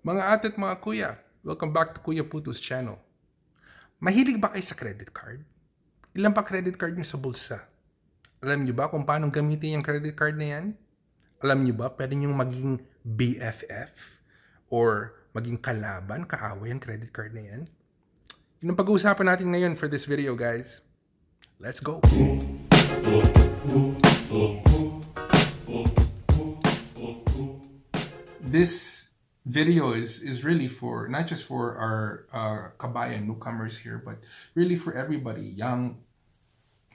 Mga ate at mga kuya, welcome back to Kuya Puto's channel. Mahilig ba kayo sa credit card? Ilan pa credit card nyo sa bulsa? Alam nyo ba kung paano gamitin yung credit card na yan? Alam nyo ba pwede nyo maging BFF or maging kalaban, kaaway ang credit card na yan? Yun ang pag-uusapan natin ngayon for this video, guys. Let's go! This video is really for not just for our kabayan newcomers here, but really for everybody, young,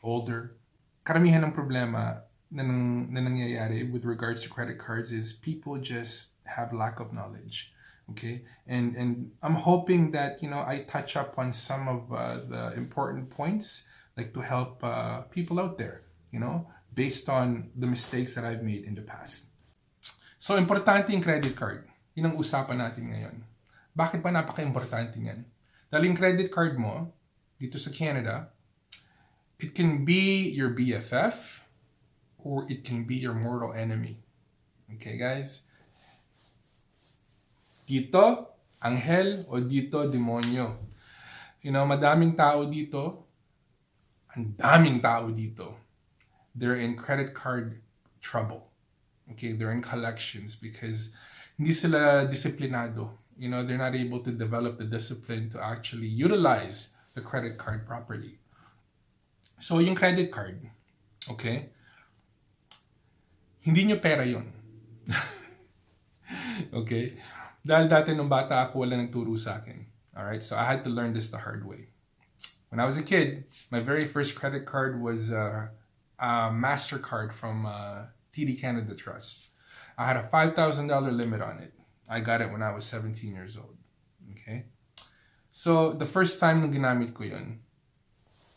older. Karamihan ng problema na nangyayari with regards to credit cards is people just have lack of knowledge. Okay, and I'm hoping that I touch up on some of the important points, like to help people out there, based on the mistakes that I've made in the past. So, importante yung credit card. Yun ang usapan natin ngayon. Bakit ba napaka-importante yan? Dahil yung credit card mo, dito sa Canada, it can be your BFF or it can be your mortal enemy. Okay, guys? Dito, anghel o dito, demonyo. Madaming tao dito. Ang daming tao dito. They're in credit card trouble. Okay, they're in collections because hindi sila disiplinado. They're not able to develop the discipline to actually utilize the credit card properly. So, yung credit card, okay, hindi nyo pera yun. Okay? Dahil dati nung bata ako, wala nagturo sa akin. Alright, so I had to learn this the hard way. When I was a kid, my very first credit card was a MasterCard from TD Canada Trust. I had a $5,000 limit on it. I got it when I was 17 years old. Okay? So, the first time nung ginamit ko yun,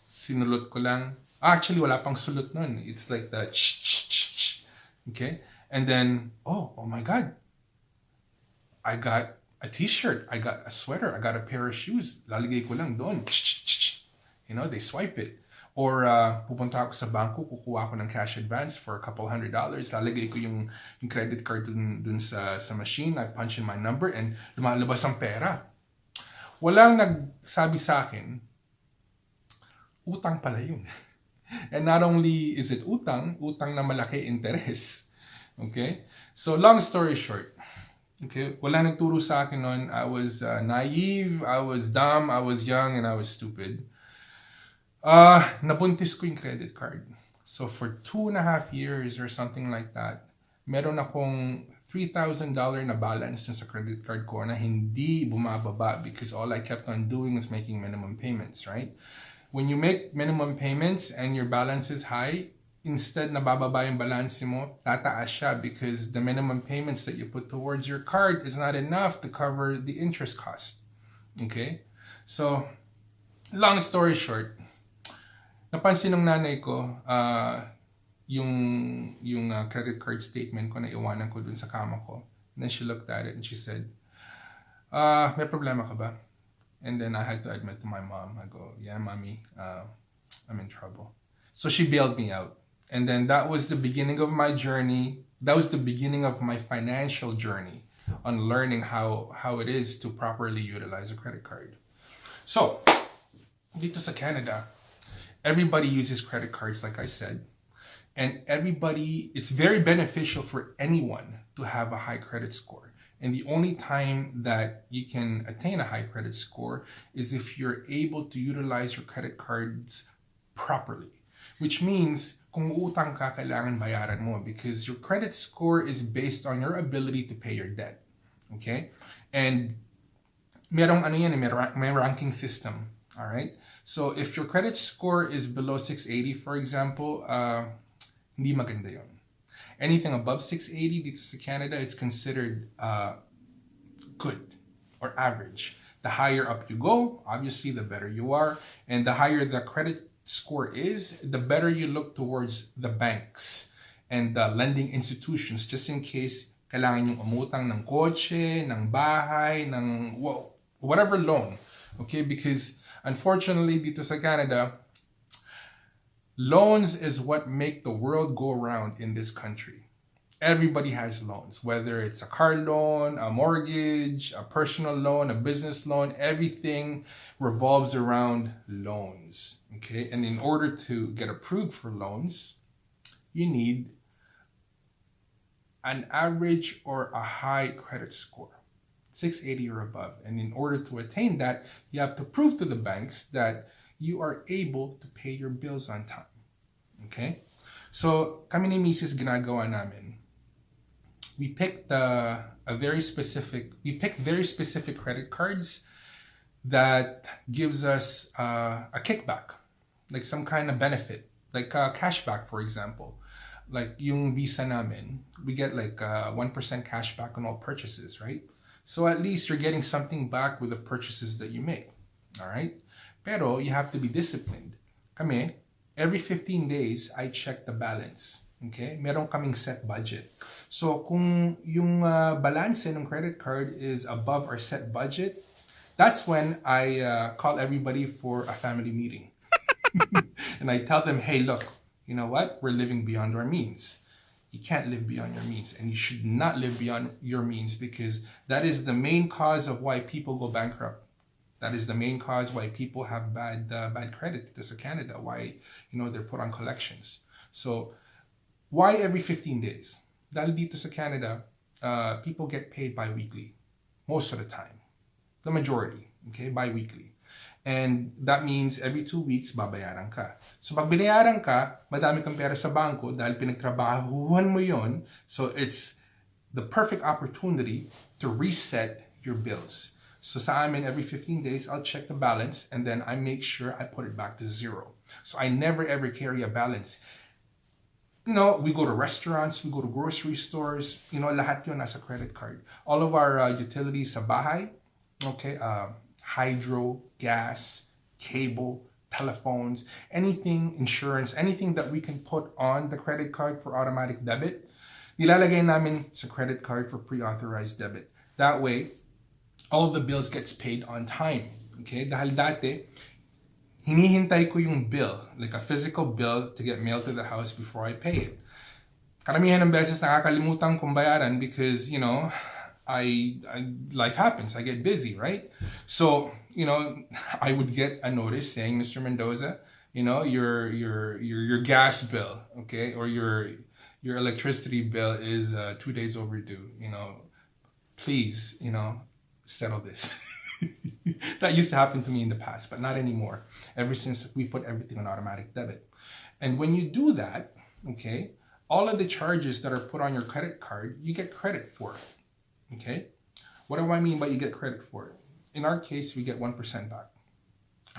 sinulot ko lang. Actually, wala pang sulot nun. It's like the ch. Okay? And then, oh my God. I got a t-shirt. I got a sweater. I got a pair of shoes. Lalagay ko lang doon. They swipe it. Or pupunta ako sa bangko, kukuha ako ng cash advance for a couple $100. Lalagay ko yung credit card dun sa machine. I punch in my number and lumalabas ang pera. Walang nagsabi sa akin, utang pala yun. And not only is it utang na malaki interest. Okay? So long story short, okay, wala nagturo sa akin noon. I was naive, I was dumb, I was young, and I was stupid. Nabuntis ko yung credit card. So for 2.5 years or something like that, meron akong $3,000 na balance sa credit card ko na hindi bumababa because all I kept on doing is making minimum payments, right? When you make minimum payments and your balance is high, instead na bababa yung balance mo, tataas siya because the minimum payments that you put towards your card is not enough to cover the interest cost. Okay? So, long story short, napansin ng nanay ko yung credit card statement ko na iwanan ko dun sa kama ko. And then she looked at it and she said, may problema ka ba? And then I had to admit to my mom, I go, yeah, mommy, I'm in trouble. So she bailed me out. And then that was the beginning of my journey. That was the beginning of my financial journey on learning how it is to properly utilize a credit card. So, dito sa Canada, everybody uses credit cards, like I said. And it's very beneficial for anyone to have a high credit score. And the only time that you can attain a high credit score is if you're able to utilize your credit cards properly. Which means, kung utang ka, kailangan bayaran mo because your credit score is based on your ability to pay your debt. Okay? And merong may ranking system. Alright? So, if your credit score is below 680, for example, hindi maganda yun. Anything above 680 dito sa Canada, it's considered good or average. The higher up you go, obviously, the better you are. And the higher the credit score is, the better you look towards the banks and the lending institutions just in case kailangan yung umutang ng kotse, ng bahay, ng whatever loan. Okay? Because unfortunately, dito sa Canada, loans is what make the world go around in this country. Everybody has loans, whether it's a car loan, a mortgage, a personal loan, a business loan, everything revolves around loans. Okay. And in order to get approved for loans, you need an average or a high credit score, 680 or above. And in order to attain that, you have to prove to the banks that you are able to pay your bills on time. Okay? So, kami ni Mrs. ginagawa namin, we picked very specific credit cards that gives us a kickback, like some kind of benefit, like cashback, for example. Like yung Visa namin, we get like 1% cashback on all purchases, right? So at least you're getting something back with the purchases that you make, all right? Pero you have to be disciplined. Kami, every 15 days, I check the balance. Okay? Meron kaming set budget. So kung yung balance ng credit card is above our set budget, that's when I call everybody for a family meeting. And I tell them, hey, look, you know what? We're living beyond our means. You can't live beyond your means, and you should not live beyond your means, because that is the main cause of why people go bankrupt. That is the main cause why people have bad credit to Canada, why they're put on collections. So why every 15 days? Dahil dito sa Canada, people get paid bi-weekly most of the time. The majority, okay, bi-weekly. And that means every 2 weeks, babayaran ka. So pag binayaran ka, madami kang pera sa bangko dahil pinagtrabahuhan mo yon. So it's the perfect opportunity to reset your bills. So sa amin, every 15 days, I'll check the balance and then I make sure I put it back to zero. So I never ever carry a balance. We go to restaurants, we go to grocery stores, lahat yun nasa credit card. All of our utilities sa bahay, okay, hydro, gas, cable, telephones, anything, insurance, anything that we can put on the credit card for automatic debit, nilalagay namin sa credit card for pre-authorized debit. That way, all of the bills gets paid on time. Okay? Dahil dati, hinihintay ko yung bill, like a physical bill to get mailed to the house before I pay it. Karamihan ng beses nakakalimutan kong bayaran because, life happens. I get busy, right? So, I would get a notice saying, Mr. Mendoza, your gas bill, okay, or your electricity bill is 2 days overdue. Please, settle this. That used to happen to me in the past, but not anymore. Ever since we put everything on automatic debit. And when you do that, okay, all of the charges that are put on your credit card, you get credit for. Okay? What do I mean by you get credit for it? In our case, we get 1% back.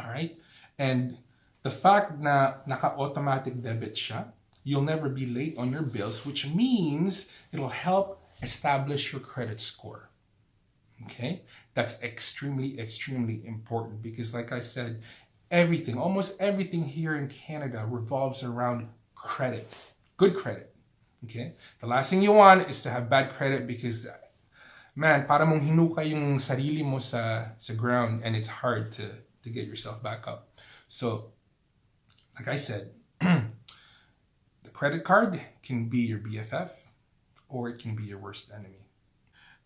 All right? And the fact na naka-automatic debit siya, you'll never be late on your bills, which means it'll help establish your credit score. Okay? That's extremely, extremely important because, like I said, almost everything here in Canada revolves around credit. Good credit. Okay? The last thing you want is to have bad credit because, man, para mong hinukay yung sarili mo sa ground and it's hard to get yourself back up. So, like I said, the credit card can be your BFF or it can be your worst enemy.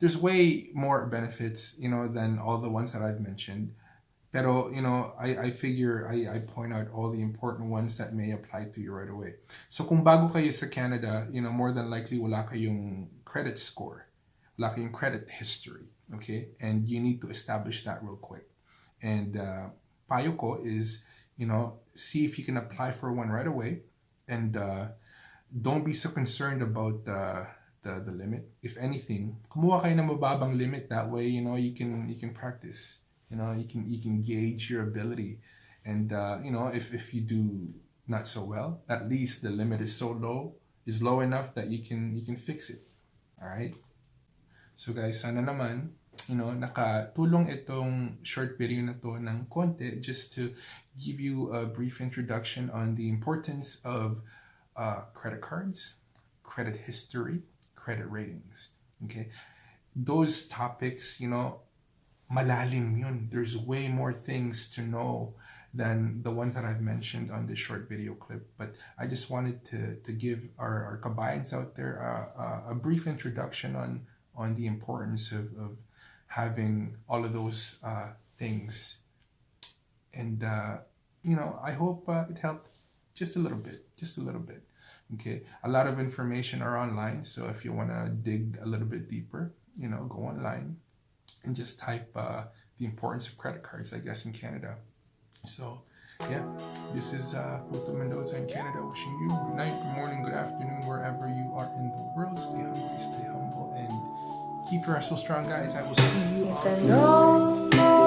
There's way more benefits, than all the ones that I've mentioned. Pero, I figure I point out all the important ones that may apply to you right away. So, kung bago kayo sa Canada, more than likely wala kayong credit score. Wala kayong credit history. Okay? And you need to establish that real quick. And payo ko is, see if you can apply for one right away. And don't be so concerned about the limit. If anything, kumuha kayo ng mababang limit. That way, you can practice. You can gauge your ability, and if you do not so well, at least the limit is low enough that you can fix it. All right. So guys, sana naman nakatulong itong short video na to ng konti just to give you a brief introduction on the importance of credit cards, credit history, credit ratings. Okay, those topics, malalim yun. There's way more things to know than the ones that I've mentioned on this short video clip. But I just wanted to give our kabayans out there a brief introduction on the importance of having all of those things. And, I hope it helped just a little bit, Okay, a lot of information are online, so if you want to dig a little bit deeper, go online and just type the importance of credit cards, I guess, in Canada. So, yeah, this is Puto Mendoza in Canada wishing you good night, good morning, good afternoon, wherever you are in the world. Stay hungry, stay humble, and keep your hustle strong, guys. I will see you on Thursday.